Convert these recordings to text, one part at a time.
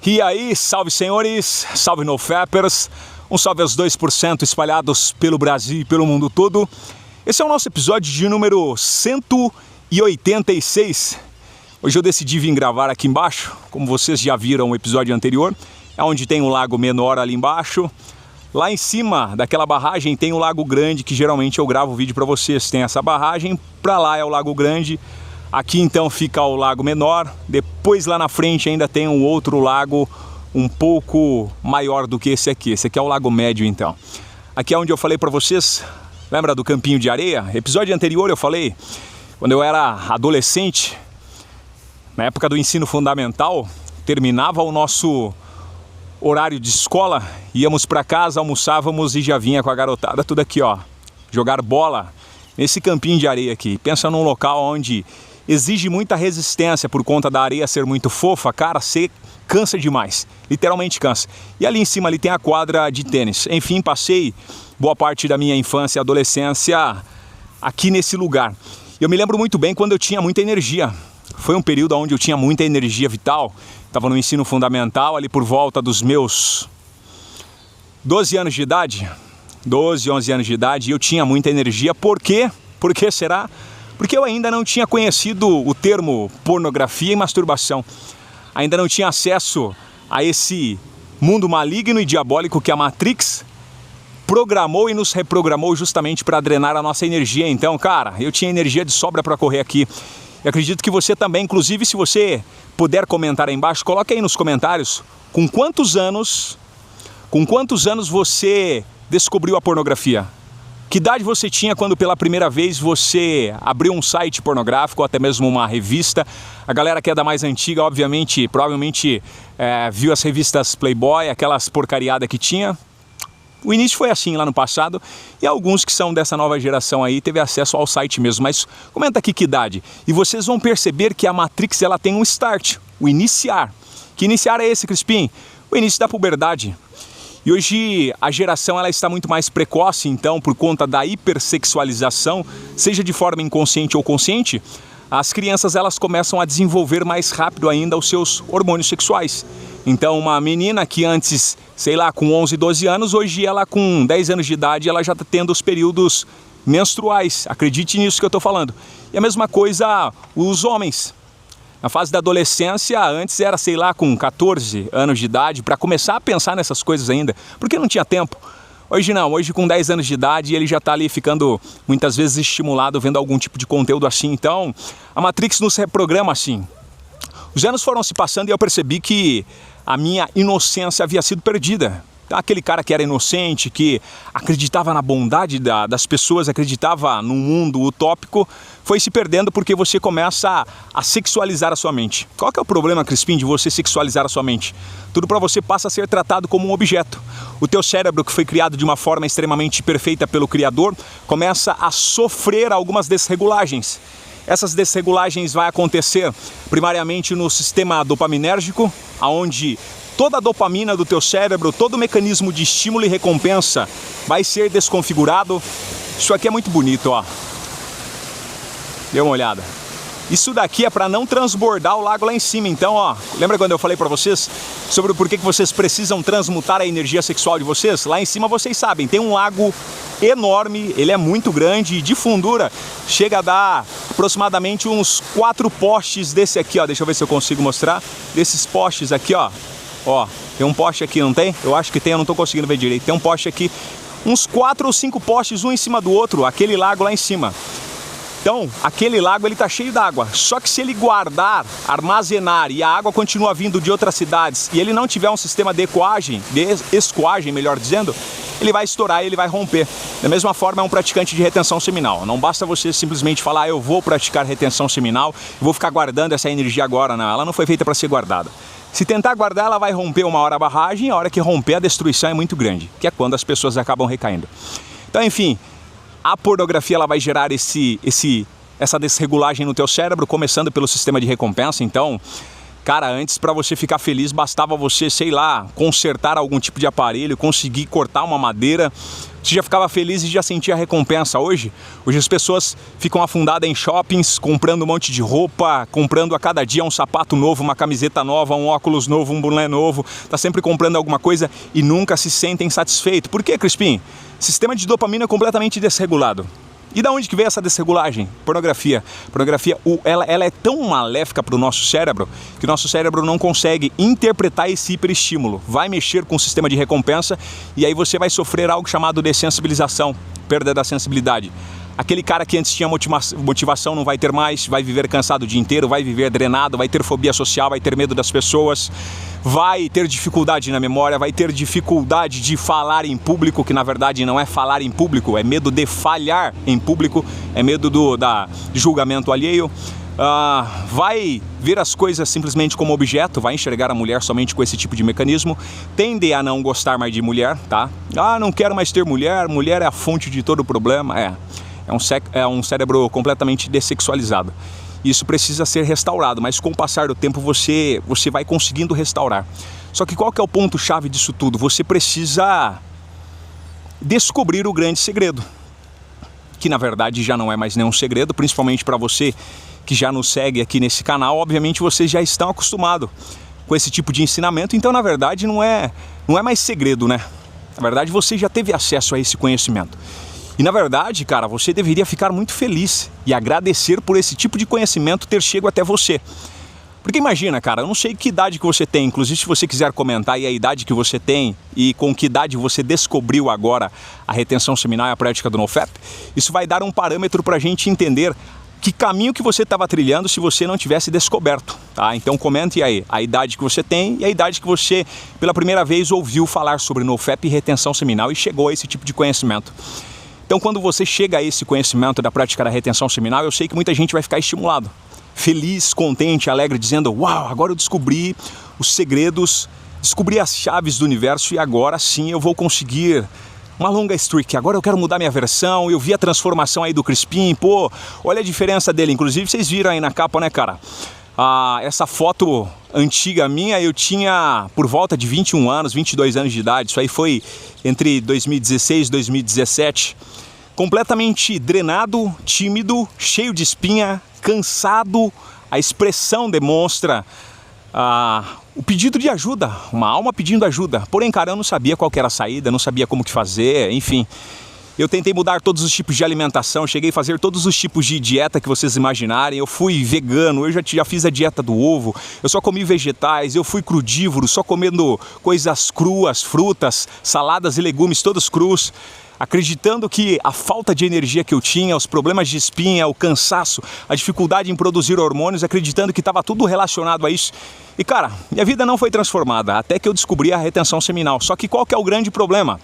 E aí, salve senhores, salve NoFapers, um salve aos 2% espalhados pelo Brasil e pelo mundo todo. Esse é o nosso episódio de número 186. Hoje eu decidi vir gravar aqui embaixo, como vocês já viram no episódio anterior, é onde tem um lago menor ali embaixo. Lá em cima daquela barragem tem um lago grande, que geralmente eu gravo o vídeo para vocês. Tem essa barragem, para lá é o lago grande. Aqui então fica o lago menor, depois lá na frente ainda tem um outro lago um pouco maior do que esse aqui é o lago médio então. Aqui é onde eu falei para vocês, lembra do campinho de areia? Episódio anterior eu falei, quando eu era adolescente, na época do ensino fundamental, terminava o nosso horário de escola, íamos para casa, almoçávamos e já vinha com a garotada tudo aqui ó, jogar bola nesse campinho de areia aqui. Pensa num local onde exige muita resistência por conta da areia ser muito fofa, cara, você cansa demais, literalmente cansa. E ali em cima ali tem a quadra de tênis. Enfim, passei boa parte da minha infância e adolescência aqui nesse lugar. Eu me lembro muito bem quando eu tinha muita energia. Foi um período onde eu tinha muita energia vital. Estava no ensino fundamental, ali por volta dos meus 12 anos de idade. 12, 11 anos de idade, e eu tinha muita energia. Por quê? Por que será? Porque eu ainda não tinha conhecido o termo pornografia e masturbação. Ainda não tinha acesso a esse mundo maligno e diabólico que a Matrix programou e nos reprogramou justamente para drenar a nossa energia. Então, cara, eu tinha energia de sobra para correr aqui. Eu acredito que você também, inclusive se você puder comentar aí embaixo, coloque aí nos comentários com quantos anos você descobriu a pornografia. Que idade você tinha quando pela primeira vez você abriu um site pornográfico ou até mesmo uma revista? A galera que é da mais antiga, obviamente, provavelmente viu as revistas Playboy, aquelas porcariadas que tinha. O início foi assim lá no passado e alguns que são dessa nova geração aí teve acesso ao site mesmo. Mas comenta aqui que idade. E vocês vão perceber que a Matrix ela tem um start, o iniciar. Que iniciar é esse, Crispim? O início da puberdade. E hoje a geração ela está muito mais precoce, então, por conta da hipersexualização, seja de forma inconsciente ou consciente, as crianças elas começam a desenvolver mais rápido ainda os seus hormônios sexuais. Então, uma menina que antes, sei lá, com 11, 12 anos, hoje ela com 10 anos de idade, ela já está tendo os períodos menstruais. Acredite nisso que eu estou falando. E a mesma coisa os homens. Na fase da adolescência, antes era, sei lá, com 14 anos de idade, para começar a pensar nessas coisas ainda, porque não tinha tempo. Hoje não, hoje com 10 anos de idade ele já está ali ficando muitas vezes estimulado vendo algum tipo de conteúdo assim. Então, a Matrix nos reprograma assim. Os anos foram se passando e eu percebi que a minha inocência havia sido perdida. Aquele cara que era inocente, que acreditava na bondade das pessoas, acreditava num mundo utópico, foi se perdendo porque você começa a sexualizar a sua mente. Qual que é o problema, Crispim, de você sexualizar a sua mente? Tudo para você passa a ser tratado como um objeto. O teu cérebro, que foi criado de uma forma extremamente perfeita pelo Criador, começa a sofrer algumas desregulagens. Essas desregulagens vão acontecer primariamente no sistema dopaminérgico, onde toda a dopamina do teu cérebro, todo o mecanismo de estímulo e recompensa vai ser desconfigurado. Isso aqui é muito bonito, ó. Dê uma olhada. Isso daqui é para não transbordar o lago lá em cima. Então, ó, lembra quando eu falei para vocês sobre o porquê que vocês precisam transmutar a energia sexual de vocês? Lá em cima vocês sabem, tem um lago enorme, ele é muito grande, de fundura chega a dar aproximadamente uns 4 postes desse aqui, ó. Deixa eu ver se eu consigo mostrar. Desses postes aqui, ó. Ó, tem um poste aqui, não tem? Eu acho que tem, eu não tô conseguindo ver direito. Tem um poste aqui, uns 4 ou 5 postes, um em cima do outro, aquele lago lá em cima. Então, aquele lago ele tá cheio d'água, só que se ele guardar, armazenar e a água continua vindo de outras cidades e ele não tiver um sistema de escoagem, melhor dizendo, ele vai estourar e ele vai romper. Da mesma forma é um praticante de retenção seminal. Não basta você simplesmente falar, eu vou praticar retenção seminal, eu vou ficar guardando essa energia agora. Não, ela não foi feita para ser guardada. Se tentar guardar, ela vai romper uma hora a barragem, e a hora que romper a destruição é muito grande, que é quando as pessoas acabam recaindo. Então, enfim, a pornografia ela vai gerar essa desregulagem no teu cérebro, começando pelo sistema de recompensa. Então, cara, antes para você ficar feliz, bastava você, sei lá, consertar algum tipo de aparelho, conseguir cortar uma madeira. Você já ficava feliz e já sentia a recompensa. Hoje as pessoas ficam afundadas em shoppings, comprando um monte de roupa, comprando a cada dia um sapato novo, uma camiseta nova, um óculos novo, um boné novo, tá sempre comprando alguma coisa e nunca se sentem satisfeitos. Por quê, Crispim? Sistema de dopamina completamente desregulado. E da onde que veio essa desregulagem? Pornografia. Pornografia, ela é tão maléfica para o nosso cérebro que o nosso cérebro não consegue interpretar esse hiperestímulo. Vai mexer com o sistema de recompensa e aí você vai sofrer algo chamado de sensibilização, perda da sensibilidade. Aquele cara que antes tinha motivação não vai ter mais, vai viver cansado o dia inteiro, vai viver drenado, vai ter fobia social, vai ter medo das pessoas, vai ter dificuldade na memória, vai ter dificuldade de falar em público, que na verdade não é falar em público, é medo de falhar em público, é medo de julgamento alheio. Vai ver as coisas simplesmente como objeto, vai enxergar a mulher somente com esse tipo de mecanismo, tende a não gostar mais de mulher, tá? Não quero mais ter mulher, mulher é a fonte de todo o problema, é um cérebro completamente dessexualizado. Isso precisa ser restaurado, mas com o passar do tempo você vai conseguindo restaurar. Só que qual que é o ponto-chave disso tudo? Você precisa descobrir o grande segredo, que na verdade já não é mais nenhum segredo, principalmente para você que já nos segue aqui nesse canal. Obviamente vocês já estão acostumados com esse tipo de ensinamento, então na verdade não é mais segredo, né? Na verdade você já teve acesso a esse conhecimento. E na verdade, cara, você deveria ficar muito feliz e agradecer por esse tipo de conhecimento ter chegado até você. Porque imagina, cara, eu não sei que idade que você tem, inclusive se você quiser comentar aí a idade que você tem e com que idade você descobriu agora a retenção seminal e a prática do NoFap, isso vai dar um parâmetro para a gente entender que caminho que você estava trilhando se você não tivesse descoberto, tá? Então comente aí a idade que você tem e a idade que você pela primeira vez ouviu falar sobre NoFap e retenção seminal e chegou a esse tipo de conhecimento. Então quando você chega a esse conhecimento da prática da retenção seminal, eu sei que muita gente vai ficar estimulado, feliz, contente, alegre, dizendo: uau, agora eu descobri os segredos, descobri as chaves do universo e agora sim eu vou conseguir uma longa streak, agora eu quero mudar minha versão, eu vi a transformação aí do Crispim, pô, olha a diferença dele, inclusive vocês viram aí na capa, né, cara? Essa foto antiga minha, eu tinha por volta de 21 anos, 22 anos de idade, isso aí foi entre 2016 e 2017, completamente drenado, tímido, cheio de espinha, cansado, a expressão demonstra o pedido de ajuda, uma alma pedindo ajuda, porém, cara, eu não sabia qual que era a saída, não sabia como que fazer, enfim. Eu tentei mudar todos os tipos de alimentação, cheguei a fazer todos os tipos de dieta que vocês imaginarem. Eu fui vegano, eu já fiz a dieta do ovo, eu só comi vegetais, eu fui crudívoro, só comendo coisas cruas, frutas, saladas e legumes todos crus, acreditando que a falta de energia que eu tinha, os problemas de espinha, o cansaço, a dificuldade em produzir hormônios, acreditando que estava tudo relacionado a isso. E cara, minha vida não foi transformada, até que eu descobri a retenção seminal. Só que qual que é o grande problema?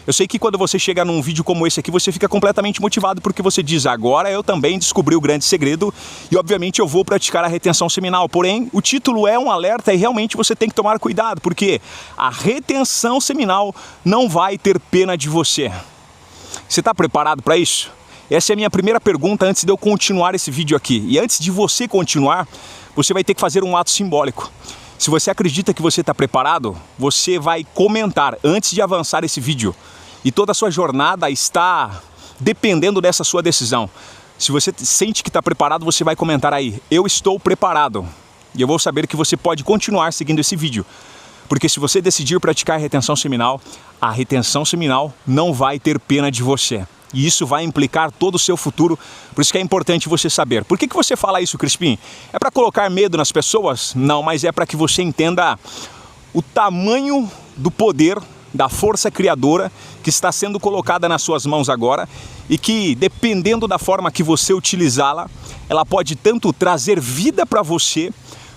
Eu sei que quando você chega num vídeo como esse aqui, você fica completamente motivado porque você diz: agora eu também descobri o grande segredo e obviamente eu vou praticar a retenção seminal. Porém, o título é um alerta e realmente você tem que tomar cuidado, porque a retenção seminal não vai ter pena de você. Você está preparado para isso? Essa é a minha primeira pergunta antes de eu continuar esse vídeo aqui. E antes de você continuar, você vai ter que fazer um ato simbólico. Se você acredita que você está preparado, você vai comentar antes de avançar esse vídeo. E toda a sua jornada está dependendo dessa sua decisão. Se você sente que está preparado, você vai comentar aí: eu estou preparado. E eu vou saber que você pode continuar seguindo esse vídeo. Porque se você decidir praticar a retenção seminal não vai ter pena de você. E isso vai implicar todo o seu futuro, por isso que é importante você saber. Por que você fala isso, Crispim? É para colocar medo nas pessoas? Não, mas é para que você entenda o tamanho do poder, da força criadora que está sendo colocada nas suas mãos agora e que, dependendo da forma que você utilizá-la, ela pode tanto trazer vida para você,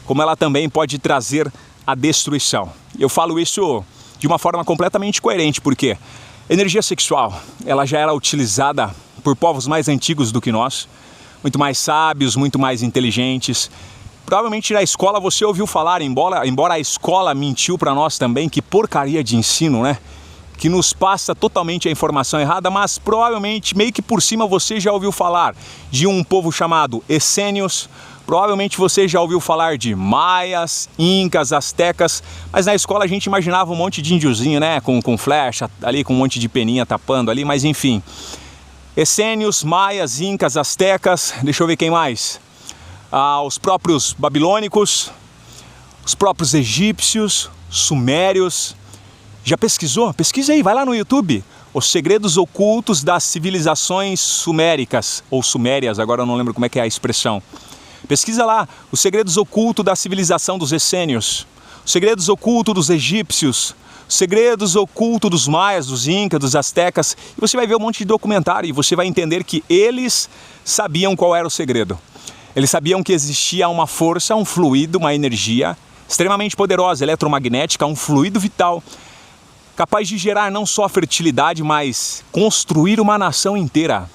como ela também pode trazer a destruição. Eu falo isso de uma forma completamente coerente, porque energia sexual, ela já era utilizada por povos mais antigos do que nós, muito mais sábios, muito mais inteligentes. Provavelmente na escola você ouviu falar, embora a escola mentiu para nós também, que porcaria de ensino, né? Que nos passa totalmente a informação errada, mas provavelmente, meio que por cima, você já ouviu falar de um povo chamado essênios, Provavelmente você já ouviu falar de maias, incas, astecas, mas na escola a gente imaginava um monte de índiozinho, né? Com flecha ali, com um monte de peninha tapando ali, mas enfim. Essênios, maias, incas, astecas, deixa eu ver quem mais. Os próprios babilônicos, os próprios egípcios, sumérios. Já pesquisou? Pesquisa aí, vai lá no YouTube. Os segredos ocultos das civilizações suméricas, ou sumérias, agora eu não lembro como é que é a expressão. Pesquisa lá, os segredos ocultos da civilização dos essênios, os segredos ocultos dos egípcios, os segredos ocultos dos maias, dos incas, dos astecas, e você vai ver um monte de documentário e você vai entender que eles sabiam qual era o segredo. Eles sabiam que existia uma força, um fluido, uma energia extremamente poderosa, eletromagnética, um fluido vital, capaz de gerar não só fertilidade, mas construir uma nação inteira.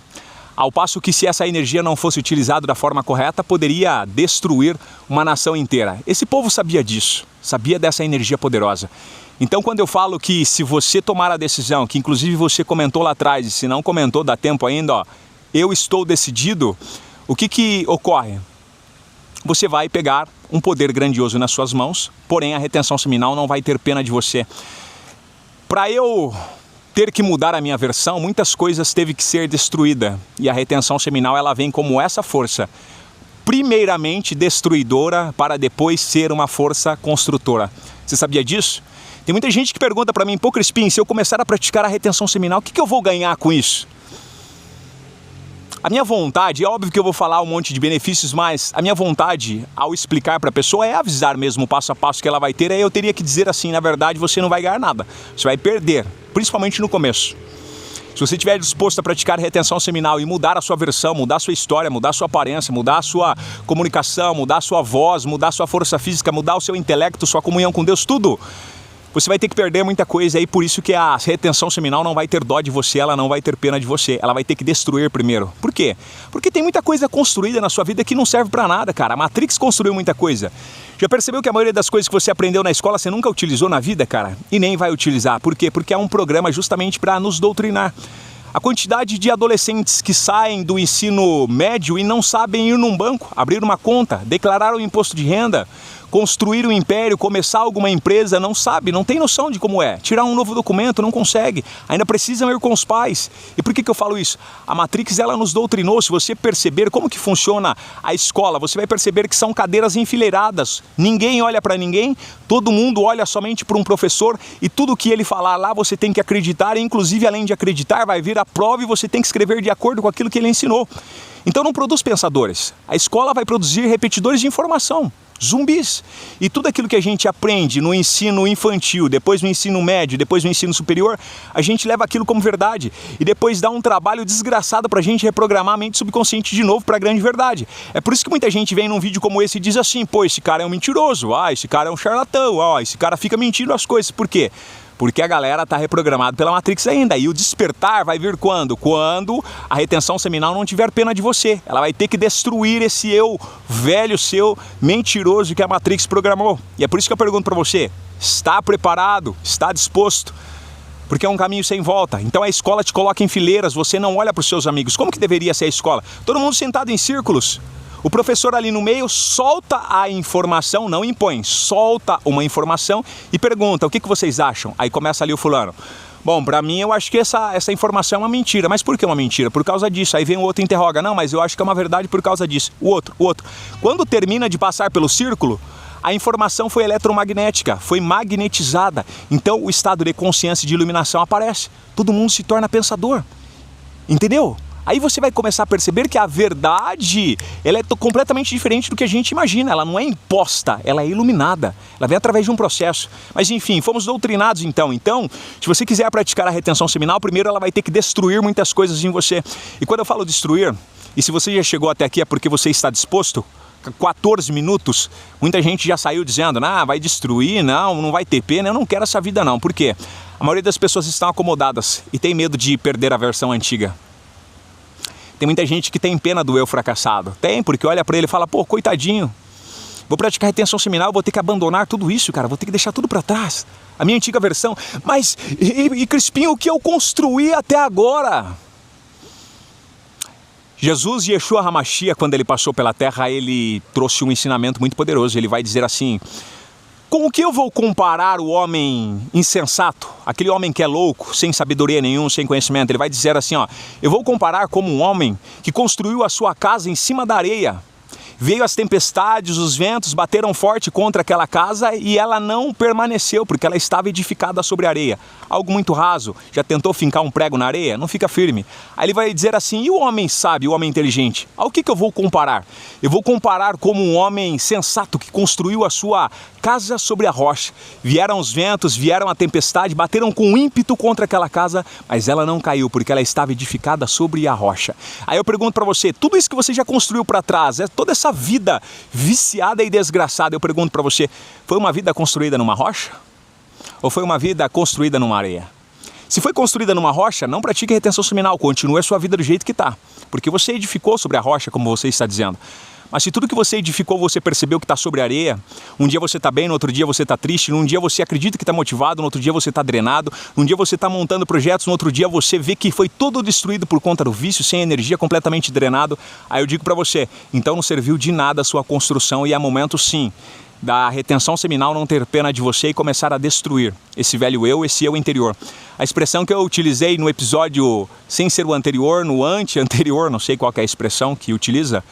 Ao passo que, se essa energia não fosse utilizada da forma correta, poderia destruir uma nação inteira. Esse povo sabia disso, sabia dessa energia poderosa. Então, quando eu falo que se você tomar a decisão, que inclusive você comentou lá atrás, e se não comentou, dá tempo ainda, ó, eu estou decidido, o que ocorre? Você vai pegar um poder grandioso nas suas mãos, porém a retenção seminal não vai ter pena de você. Para eu ter que mudar a minha versão, muitas coisas teve que ser destruída. E a retenção seminal, ela vem como essa força, primeiramente destruidora, para depois ser uma força construtora. Você sabia disso? Tem muita gente que pergunta para mim, pô, Crispim, se eu começar a praticar a retenção seminal, o que eu vou ganhar com isso? A minha vontade, é óbvio que eu vou falar um monte de benefícios, mas a minha vontade ao explicar para a pessoa é avisar mesmo o passo a passo que ela vai ter. Aí eu teria que dizer assim, na verdade você não vai ganhar nada, você vai perder, principalmente no começo. Se você estiver disposto a praticar retenção seminal e mudar a sua versão, mudar a sua história, mudar a sua aparência, mudar a sua comunicação, mudar a sua voz, mudar a sua força física, mudar o seu intelecto, sua comunhão com Deus, tudo, você vai ter que perder muita coisa aí, por isso que a retenção seminal não vai ter dó de você, ela não vai ter pena de você, ela vai ter que destruir primeiro. Por quê? Porque tem muita coisa construída na sua vida que não serve pra nada, cara. A Matrix construiu muita coisa. Já percebeu que a maioria das coisas que você aprendeu na escola você nunca utilizou na vida, cara? E nem vai utilizar. Por quê? Porque é um programa justamente para nos doutrinar. A quantidade de adolescentes que saem do ensino médio e não sabem ir num banco, abrir uma conta, declarar o imposto de renda, construir um império, começar alguma empresa, não sabe, não tem noção de como é. Tirar um novo documento, não consegue. Ainda precisam ir com os pais. E por que eu falo isso? A Matrix, ela nos doutrinou. Se você perceber como que funciona a escola, você vai perceber que são cadeiras enfileiradas. Ninguém olha para ninguém, todo mundo olha somente para um professor e tudo que ele falar lá você tem que acreditar. E inclusive, além de acreditar, vai vir a prova e você tem que escrever de acordo com aquilo que ele ensinou. Então não produz pensadores. A escola vai produzir repetidores de informação. Zumbis. E tudo aquilo que a gente aprende no ensino infantil, depois no ensino médio, depois no ensino superior, a gente leva aquilo como verdade e depois dá um trabalho desgraçado pra gente reprogramar a mente subconsciente de novo pra grande verdade. É por isso que muita gente vem num vídeo como esse e diz assim, pô, esse cara é um mentiroso, esse cara é um charlatão, esse cara fica mentindo as coisas. Por quê? Porque a galera está reprogramada pela Matrix ainda. E o despertar vai vir quando? Quando a retenção seminal não tiver pena de você. Ela vai ter que destruir esse eu velho seu, mentiroso que a Matrix programou. E é por isso que eu pergunto para você, está preparado? Está disposto? Porque é um caminho sem volta. Então a escola te coloca em fileiras, você não olha para os seus amigos. Como que deveria ser a escola? Todo mundo sentado em círculos. O professor ali no meio solta a informação, não impõe, solta uma informação e pergunta, o que vocês acham? Aí começa ali o fulano. Bom, pra mim eu acho que essa informação é uma mentira. Mas por que uma mentira? Por causa disso. Aí vem o outro e interroga, não, mas eu acho que é uma verdade por causa disso. O outro. Quando termina de passar pelo círculo, a informação foi eletromagnética, foi magnetizada. Então o estado de consciência e de iluminação aparece. Todo mundo se torna pensador. Entendeu? Aí você vai começar a perceber que a verdade, ela é completamente diferente do que a gente imagina. Ela não é imposta, ela é iluminada. Ela vem através de um processo. Mas enfim, fomos doutrinados então. Então, se você quiser praticar a retenção seminal, primeiro ela vai ter que destruir muitas coisas em você. E quando eu falo destruir, e se você já chegou até aqui é porque você está disposto, 14 minutos, muita gente já saiu dizendo, vai destruir, não vai ter pena, eu não quero essa vida não. Por quê? A maioria das pessoas estão acomodadas e tem medo de perder a versão antiga. Tem muita gente que tem pena do eu fracassado. Tem, porque olha pra ele e fala, pô, coitadinho, vou praticar retenção seminal, vou ter que abandonar tudo isso, cara, vou ter que deixar tudo pra trás. A minha antiga versão. Mas, e Crispim, o que eu construí até agora? Jesus, Yeshua HaMashiach, quando ele passou pela terra, ele trouxe um ensinamento muito poderoso. Ele vai dizer assim: com o que eu vou comparar o homem insensato, aquele homem que é louco, sem sabedoria nenhuma, sem conhecimento? Ele vai dizer assim, ó: eu vou comparar como um homem que construiu a sua casa em cima da areia. Veio as tempestades, os ventos bateram forte contra aquela casa e ela não permaneceu, porque ela estava edificada sobre a areia. Algo muito raso. Já tentou fincar um prego na areia? Não fica firme. Aí ele vai dizer assim: e o homem sábio, o homem inteligente? Ao que eu vou comparar? Eu vou comparar como um homem sensato que construiu a sua casa sobre a rocha. Vieram os ventos, vieram a tempestade, bateram com ímpeto contra aquela casa, mas ela não caiu, porque ela estava edificada sobre a rocha. Aí eu pergunto para você, tudo isso que você já construiu para trás, toda essa vida viciada e desgraçada, eu pergunto para você, foi uma vida construída numa rocha? Ou foi uma vida construída numa areia? Se foi construída numa rocha, não pratique retenção seminal, continue a sua vida do jeito que está, porque você edificou sobre a rocha, como você está dizendo. Mas se tudo que você edificou, você percebeu que está sobre areia, um dia você está bem, no outro dia você está triste, num dia você acredita que está motivado, no outro dia você está drenado, num dia você está montando projetos, no outro dia você vê que foi todo destruído por conta do vício, sem energia, completamente drenado, aí eu digo para você, então não serviu de nada a sua construção e é momento sim da retenção seminal não ter pena de você e começar a destruir esse velho eu, esse eu interior. A expressão que eu utilizei no episódio sem ser o anterior, no anterior, não sei qual que é a expressão que utiliza.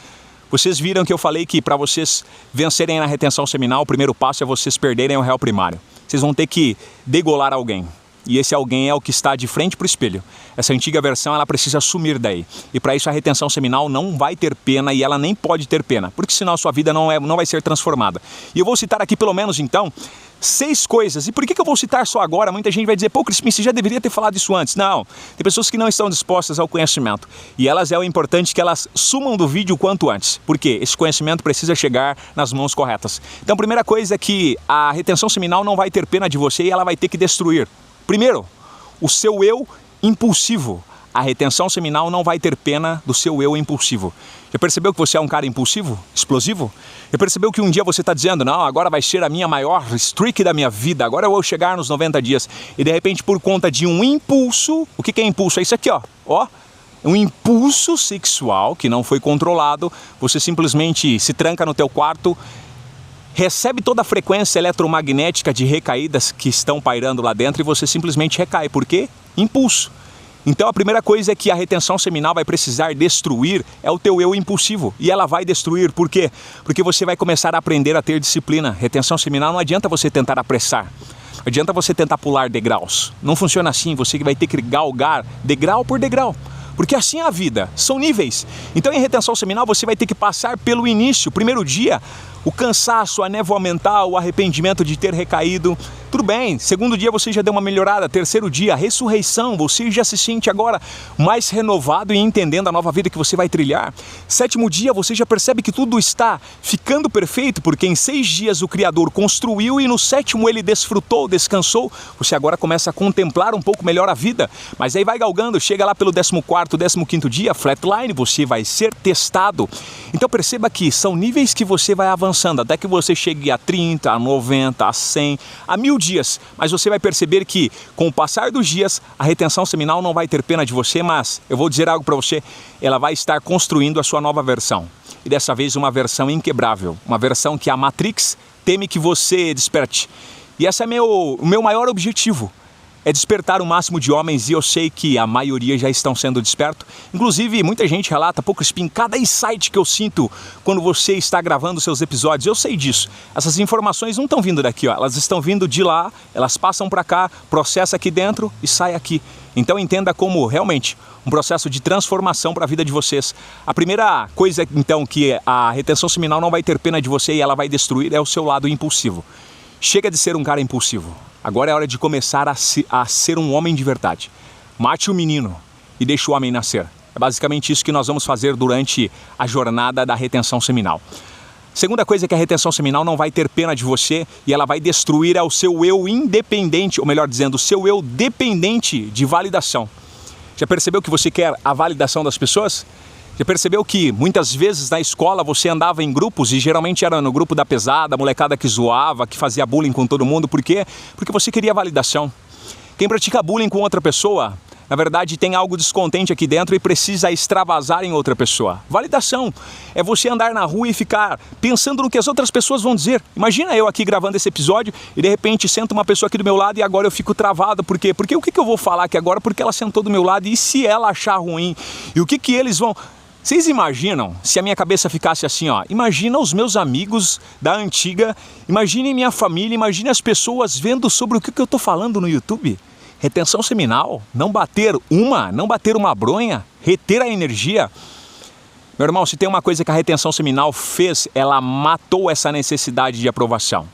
Vocês viram que eu falei que para vocês vencerem na retenção seminal, o primeiro passo é vocês perderem o réu primário. Vocês vão ter que degolar alguém. E esse alguém é o que está de frente para o espelho. Essa antiga versão, ela precisa sumir daí. E para isso a retenção seminal não vai ter pena e ela nem pode ter pena. Porque senão a sua vida não vai ser transformada. E eu vou citar aqui pelo menos então 6 coisas. E por que eu vou citar só agora? Muita gente vai dizer, pô, Crispim, você já deveria ter falado isso antes. Não, tem pessoas que não estão dispostas ao conhecimento. E elas é o importante que elas sumam do vídeo o quanto antes. Porque esse conhecimento precisa chegar nas mãos corretas. Então a primeira coisa é que a retenção seminal não vai ter pena de você e ela vai ter que destruir. Primeiro, o seu eu impulsivo. A retenção seminal não vai ter pena do seu eu impulsivo. Já percebeu que você é um cara impulsivo? Explosivo? Já percebeu que um dia você está dizendo, não, agora vai ser a minha maior streak da minha vida, agora eu vou chegar nos 90 dias. E de repente, por conta de um impulso, o que é impulso? É isso aqui, ó. Um impulso sexual que não foi controlado, você simplesmente se tranca no teu quarto, recebe toda a frequência eletromagnética de recaídas que estão pairando lá dentro e você simplesmente recai. Por quê? Impulso. Então a primeira coisa é que a retenção seminal vai precisar destruir é o teu eu impulsivo. E ela vai destruir, por quê? Porque você vai começar a aprender a ter disciplina. Retenção seminal não adianta você tentar apressar. Não adianta você tentar pular degraus. Não funciona assim, você vai ter que galgar degrau por degrau. Porque assim é a vida, são níveis. Então em retenção seminal você vai ter que passar pelo início, primeiro dia, o cansaço, a névoa mental, o arrependimento de ter recaído. Tudo bem, segundo dia você já deu uma melhorada, terceiro dia, a ressurreição, você já se sente agora mais renovado e entendendo a nova vida que você vai trilhar. Sétimo dia você já percebe que tudo está ficando perfeito, porque em 6 dias o Criador construiu e no 7º ele desfrutou, descansou. Você agora começa a contemplar um pouco melhor a vida, mas aí vai galgando, chega lá pelo 14º, 15º dia, flatline, você vai ser testado. Então perceba que são níveis que você vai avançando, até que você chegue a 30, a 90, a 100, a 1000 dias. Mas você vai perceber que com o passar dos dias, a retenção seminal não vai ter pena de você, mas eu vou dizer algo para você, ela vai estar construindo a sua nova versão. E dessa vez uma versão inquebrável, uma versão que a Matrix teme que você desperte. E esse é o meu maior objetivo. É despertar o máximo de homens e eu sei que a maioria já estão sendo despertos. Inclusive, muita gente relata, pô, Crispim, cada insight que eu sinto quando você está gravando seus episódios, eu sei disso. Essas informações não estão vindo daqui, ó, elas estão vindo de lá, elas passam para cá, processa aqui dentro e sai aqui. Então entenda como realmente um processo de transformação para a vida de vocês. A primeira coisa, então, que a retenção seminal não vai ter pena de você e ela vai destruir é o seu lado impulsivo. Chega de ser um cara impulsivo. Agora é hora de começar a ser um homem de verdade. Mate o menino e deixe o homem nascer. É basicamente isso que nós vamos fazer durante a jornada da retenção seminal. Segunda coisa é que a retenção seminal não vai ter pena de você e ela vai destruir o seu eu independente, ou melhor dizendo, o seu eu dependente de validação. Já percebeu que você quer a validação das pessoas? Já percebeu que muitas vezes na escola você andava em grupos e geralmente era no grupo da pesada, a molecada que zoava, que fazia bullying com todo mundo. Por quê? Porque você queria validação. Quem pratica bullying com outra pessoa Na verdade, tem algo descontente aqui dentro e precisa extravasar em outra pessoa. Validação é você andar na rua e ficar pensando no que as outras pessoas vão dizer. Imagina eu aqui gravando esse episódio e de repente senta uma pessoa aqui do meu lado e agora eu fico travado. Por quê? Porque o que eu vou falar aqui agora? Porque ela sentou do meu lado e se ela achar ruim? E o que eles vão... Vocês imaginam se a minha cabeça ficasse assim, ó? Imagina os meus amigos da antiga, imagine minha família, imagine as pessoas vendo sobre o que eu tô falando no YouTube. Retenção seminal, não bater uma bronha, reter a energia. Meu irmão, se tem uma coisa que a retenção seminal fez, ela matou essa necessidade de aprovação.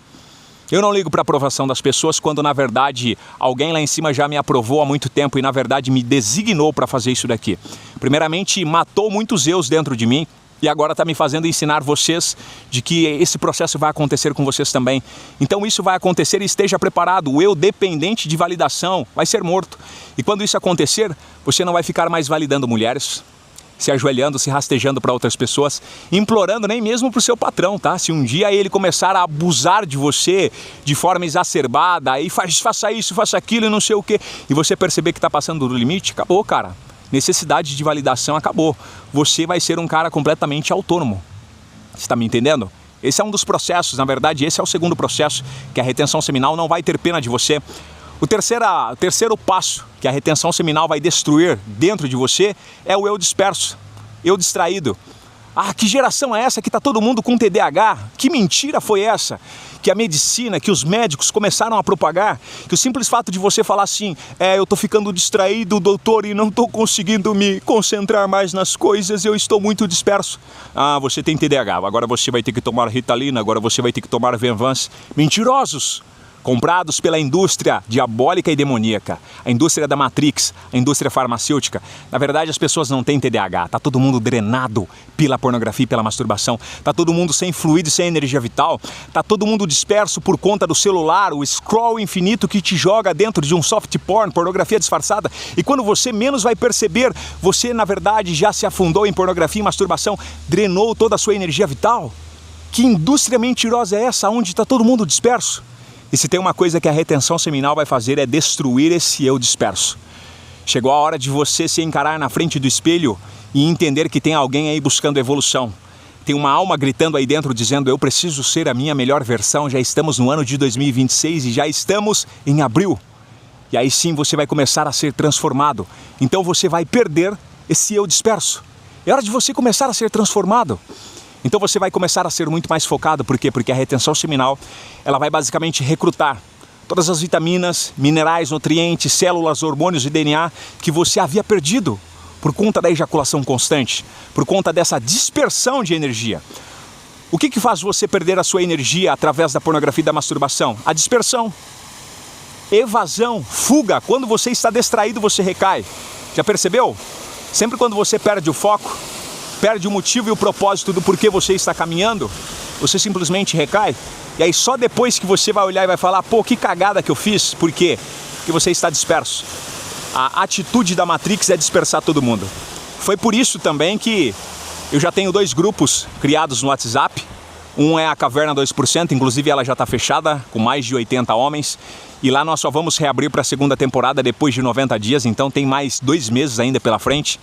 Eu não ligo para a aprovação das pessoas quando, na verdade, alguém lá em cima já me aprovou há muito tempo e, na verdade, me designou para fazer isso daqui. Primeiramente, matou muitos eus dentro de mim e agora está me fazendo ensinar vocês de que esse processo vai acontecer com vocês também. Então isso vai acontecer e esteja preparado. O eu dependente de validação vai ser morto. E quando isso acontecer, você não vai ficar mais validando mulheres, se ajoelhando, se rastejando para outras pessoas, implorando nem mesmo para o seu patrão, tá? Se um dia ele começar a abusar de você de forma exacerbada, aí faça isso, faça aquilo e não sei o quê, e você perceber que está passando do limite, acabou, cara. Necessidade de validação acabou. Você vai ser um cara completamente autônomo. Você está me entendendo? Esse é um dos processos, na verdade, esse é o segundo processo, que a retenção seminal não vai ter pena de você. O terceiro passo que a retenção seminal vai destruir dentro de você é o eu disperso, eu distraído. Ah, que geração é essa que está todo mundo com TDAH? Que mentira foi essa? Que a medicina, que os médicos começaram a propagar, que o simples fato de você falar assim, eu estou ficando distraído, doutor, e não estou conseguindo me concentrar mais nas coisas, eu estou muito disperso. Ah, você tem TDAH, agora você vai ter que tomar Ritalina, agora você vai ter que tomar Venvance. Mentirosos! Comprados pela indústria diabólica e demoníaca, a indústria da Matrix, a indústria farmacêutica. Na verdade, as pessoas não têm TDAH, tá todo mundo drenado pela pornografia e pela masturbação, tá todo mundo sem fluido e sem energia vital, tá todo mundo disperso por conta do celular, o scroll infinito que te joga dentro de um soft porn, pornografia disfarçada, e quando você menos vai perceber, você na verdade já se afundou em pornografia e masturbação, drenou toda a sua energia vital. Que indústria mentirosa é essa, onde tá todo mundo disperso? E se tem uma coisa que a retenção seminal vai fazer é destruir esse eu disperso. Chegou a hora de você se encarar na frente do espelho e entender que tem alguém aí buscando evolução. Tem uma alma gritando aí dentro dizendo, eu preciso ser a minha melhor versão, já estamos no ano de 2026 e já estamos em abril. E aí sim você vai começar a ser transformado. Então você vai perder esse eu disperso. É hora de você começar a ser transformado. Então você vai começar a ser muito mais focado, por quê? Porque a retenção seminal, ela vai basicamente recrutar todas as vitaminas, minerais, nutrientes, células, hormônios e DNA que você havia perdido por conta da ejaculação constante, por conta dessa dispersão de energia. O que faz você perder a sua energia através da pornografia e da masturbação? A dispersão, evasão, fuga. Quando você está distraído, você recai. Já percebeu? Sempre quando você perde o foco, perde o motivo e o propósito do porquê você está caminhando, você simplesmente recai. E aí só depois que você vai olhar e vai falar, pô, que cagada que eu fiz. Por quê? Porque você está disperso. A atitude da Matrix é dispersar todo mundo. Foi por isso também que eu já tenho 2 grupos criados no WhatsApp. Um é a Caverna 2%, inclusive ela já está fechada, com mais de 80 homens. E lá nós só vamos reabrir para a segunda temporada depois de 90 dias, então tem mais 2 meses ainda pela frente.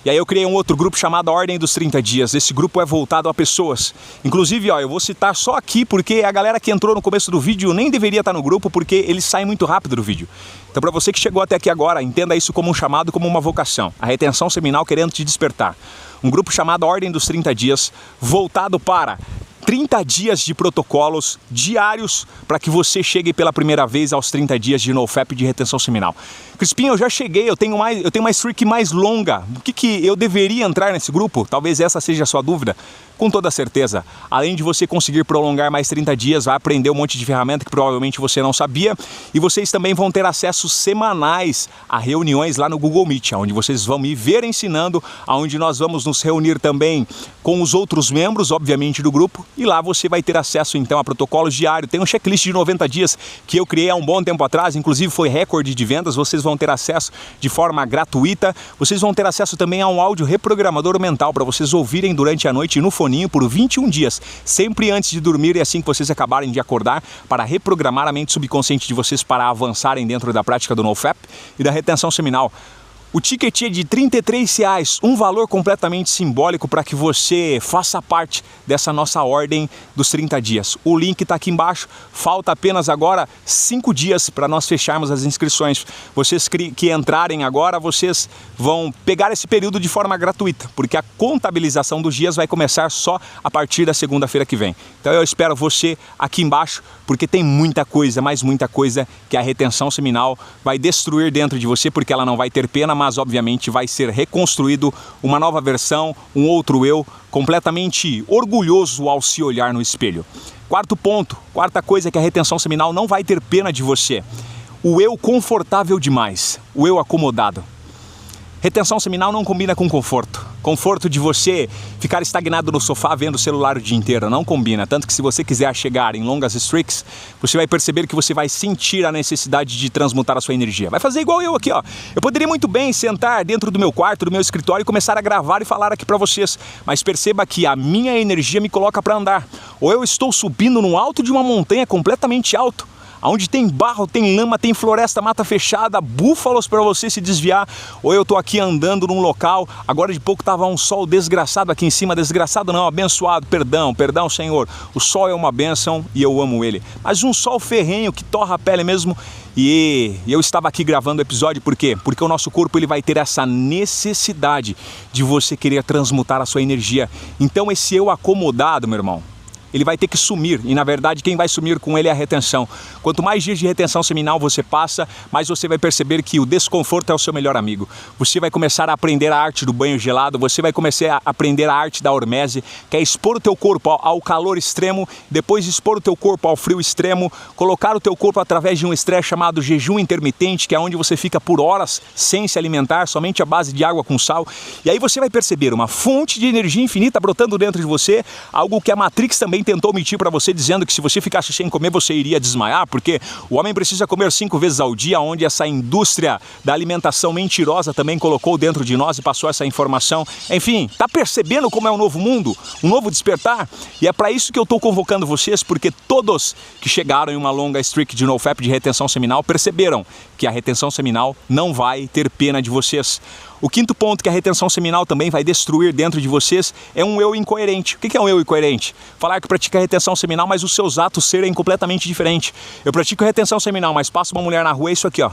E aí eu criei um outro grupo chamado Ordem dos 30 Dias. Esse grupo é voltado a pessoas. Inclusive, ó, eu vou citar só aqui porque a galera que entrou no começo do vídeo nem deveria estar no grupo porque eles saem muito rápido do vídeo. Então para você que chegou até aqui agora, entenda isso como um chamado, como uma vocação. A retenção seminal querendo te despertar. Um grupo chamado Ordem dos 30 Dias, voltado para 30 dias de protocolos diários para que você chegue pela primeira vez aos 30 dias de NoFap de retenção seminal. Crispim, eu já cheguei, eu tenho uma streak mais longa. O que eu deveria entrar nesse grupo? Talvez essa seja a sua dúvida. Com toda certeza, além de você conseguir prolongar mais 30 dias, vai aprender um monte de ferramenta que provavelmente você não sabia, e vocês também vão ter acessos semanais a reuniões lá no Google Meet, onde vocês vão me ver ensinando, onde nós vamos nos reunir também com os outros membros, obviamente, do grupo, e lá você vai ter acesso então a protocolos diários. Tem um checklist de 90 dias que eu criei há um bom tempo atrás, inclusive foi recorde de vendas, vocês vão ter acesso de forma gratuita, vocês vão ter acesso também a um áudio reprogramador mental para vocês ouvirem durante a noite no foninho por 21 dias, sempre antes de dormir e assim que vocês acabarem de acordar, para reprogramar a mente subconsciente de vocês para avançarem dentro da prática do NoFap e da retenção seminal. O ticket é de R$ 33, um valor completamente simbólico para que você faça parte dessa nossa ordem dos 30 dias. O link está aqui embaixo, falta apenas agora 5 dias para nós fecharmos as inscrições. Vocês que entrarem agora, vocês vão pegar esse período de forma gratuita, porque a contabilização dos dias vai começar só a partir da segunda-feira que vem. Então eu espero você aqui embaixo, porque tem muita coisa, mas muita coisa que a retenção seminal vai destruir dentro de você, porque ela não vai ter pena, mas obviamente vai ser reconstruído uma nova versão, um outro eu, completamente orgulhoso ao se olhar no espelho. Quarto ponto, quarta coisa que a retenção seminal não vai ter pena de você. O eu confortável demais, o eu acomodado. Retenção seminal não combina com conforto. Conforto de você ficar estagnado no sofá vendo o celular o dia inteiro, não combina. Tanto que se você quiser chegar em longas streaks, você vai perceber que você vai sentir a necessidade de transmutar a sua energia. Vai fazer igual eu aqui, ó. Eu poderia muito bem sentar dentro do meu quarto, do meu escritório e começar a gravar e falar aqui para vocês. Mas perceba que a minha energia me coloca para andar. Ou eu estou subindo no alto de uma montanha completamente alto, onde tem barro, tem lama, tem floresta, mata fechada, búfalos para você se desviar, ou eu tô aqui andando num local, agora de pouco tava um sol desgraçado aqui em cima, desgraçado não, abençoado, perdão Senhor, o sol é uma bênção e eu amo ele, mas um sol ferrenho que torra a pele mesmo. E eu estava aqui gravando o episódio, por quê? Porque o nosso corpo ele vai ter essa necessidade de você querer transmutar a sua energia. Então esse eu acomodado, meu irmão, ele vai ter que sumir, e na verdade quem vai sumir com ele é a retenção. Quanto mais dias de retenção seminal você passa, mais você vai perceber que o desconforto é o seu melhor amigo. Você vai começar a aprender a arte do banho gelado, você vai começar a aprender a arte da hormese, que é expor o teu corpo ao calor extremo, depois expor o teu corpo ao frio extremo, colocar o teu corpo através de um estresse chamado jejum intermitente, que é onde você fica por horas sem se alimentar, somente à base de água com sal. E aí você vai perceber uma fonte de energia infinita brotando dentro de você, algo que a Matrix também tentou omitir para você, dizendo que se você ficasse sem comer você iria desmaiar, porque o homem precisa comer 5 vezes ao dia, onde essa indústria da alimentação mentirosa também colocou dentro de nós e passou essa informação. Enfim, tá percebendo como é um novo mundo, um novo despertar? E é para isso que eu estou convocando vocês, porque todos que chegaram em uma longa streak de NoFap de retenção seminal perceberam que a retenção seminal não vai ter pena de vocês. O quinto ponto que a retenção seminal também vai destruir dentro de vocês é um eu incoerente. O que é um eu incoerente? Falar que pratica retenção seminal, mas os seus atos serem completamente diferentes. Eu pratico retenção seminal, mas passa uma mulher na rua, é isso aqui, ó.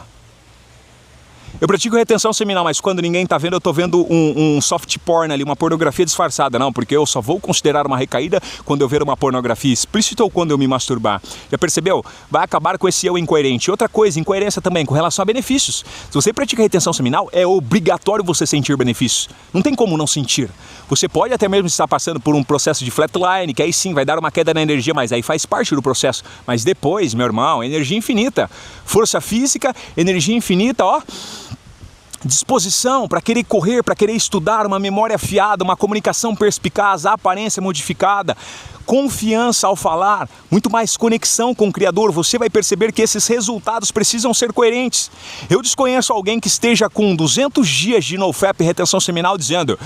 Eu pratico retenção seminal, mas quando ninguém tá vendo, eu tô vendo um soft porn ali, uma pornografia disfarçada. Não, porque eu só vou considerar uma recaída quando eu ver uma pornografia explícita ou quando eu me masturbar. Já percebeu? Vai acabar com esse eu incoerente. Outra coisa, incoerência também, com relação a benefícios. Se você pratica retenção seminal, é obrigatório você sentir benefícios. Não tem como não sentir. Você pode até mesmo estar passando por um processo de flatline, que aí sim vai dar uma queda na energia, mas aí faz parte do processo. Mas depois, meu irmão, energia infinita. Força física, energia infinita, ó. Disposição para querer correr, para querer estudar, uma memória afiada, uma comunicação perspicaz, a aparência modificada, confiança ao falar, muito mais conexão com o Criador. Você vai perceber que esses resultados precisam ser coerentes. Eu desconheço alguém que esteja com 200 dias de NoFap retenção seminal dizendo: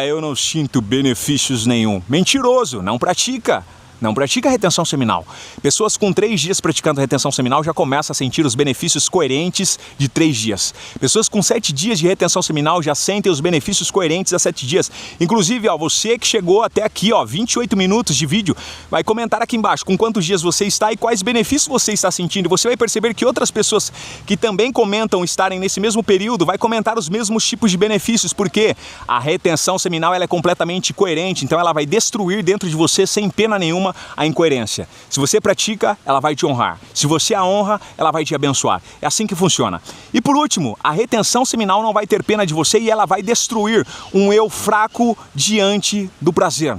eu não sinto benefícios nenhum. Mentiroso, não pratica. Não pratica retenção seminal. Pessoas com 3 dias praticando retenção seminal já começam a sentir os benefícios coerentes de 3 dias. Pessoas com 7 dias de retenção seminal já sentem os benefícios coerentes a 7 dias. Inclusive, ó, você que chegou até aqui, ó, 28 minutos de vídeo, vai comentar aqui embaixo com quantos dias você está e quais benefícios você está sentindo. Você vai perceber que outras pessoas que também comentam estarem nesse mesmo período vai comentar os mesmos tipos de benefícios, porque a retenção seminal ela é completamente coerente, então ela vai destruir dentro de você sem pena nenhuma a incoerência. Se você pratica, ela vai te honrar. Se você a honra, ela vai te abençoar. É assim que funciona. E por último, a retenção seminal não vai ter pena de você e ela vai destruir um eu fraco diante do prazer.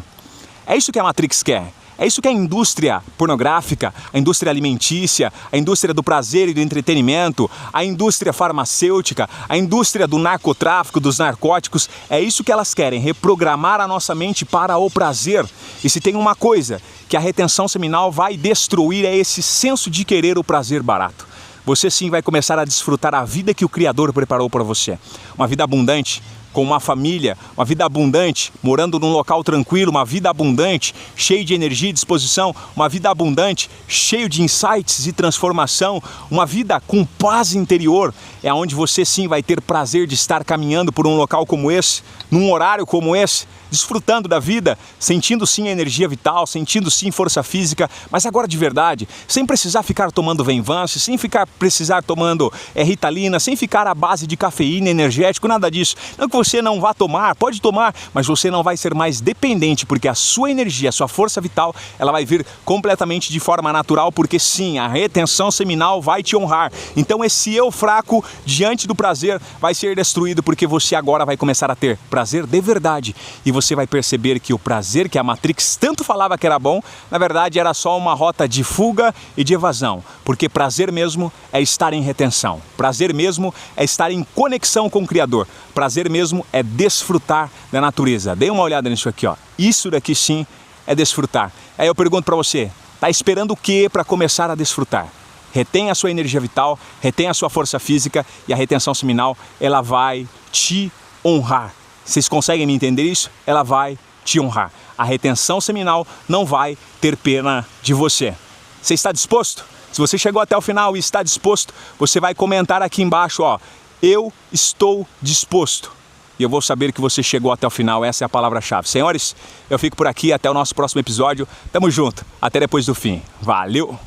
É isso que a Matrix quer. É isso que a indústria pornográfica, a indústria alimentícia, a indústria do prazer e do entretenimento, a indústria farmacêutica, a indústria do narcotráfico, dos narcóticos, é isso que elas querem, reprogramar a nossa mente para o prazer. E se tem uma coisa que a retenção seminal vai destruir é esse senso de querer o prazer barato. Você sim vai começar a desfrutar a vida que o Criador preparou para você. Uma vida abundante, com uma família, uma vida abundante, morando num local tranquilo, uma vida abundante, cheio de energia e disposição, uma vida abundante, cheio de insights e transformação, uma vida com paz interior, é onde você sim vai ter prazer de estar caminhando por um local como esse, num horário como esse, desfrutando da vida, sentindo sim a energia vital, sentindo sim força física, mas agora de verdade, sem precisar ficar tomando Venvance, sem precisar tomando Ritalina, sem ficar à base de cafeína, energético, nada disso. Não que você não vá tomar, pode tomar, mas você não vai ser mais dependente, porque a sua energia, a sua força vital, ela vai vir completamente de forma natural, porque sim, a retenção seminal vai te honrar. Então esse eu fraco diante do prazer vai ser destruído, porque você agora vai começar a ter prazer de verdade, e você vai perceber que o prazer que a Matrix tanto falava que era bom, na verdade era só uma rota de fuga e de evasão, porque prazer mesmo é estar em retenção, prazer mesmo é estar em conexão com o Criador, prazer mesmo é desfrutar da natureza. Dê uma olhada nisso aqui, ó. Isso daqui sim é desfrutar. Aí eu pergunto para você, tá esperando o que para começar a desfrutar? Retém a sua energia vital, retém a sua força física, e a retenção seminal, ela vai te honrar. Vocês conseguem me entender isso? Ela vai te honrar. A retenção seminal não vai ter pena de você. Você está disposto? Se você chegou até o final e está disposto, você vai comentar aqui embaixo, ó, eu estou disposto. E eu vou saber que você chegou até o final, essa é a palavra-chave. Senhores, eu fico por aqui, até o nosso próximo episódio. Tamo junto, até depois do fim. Valeu!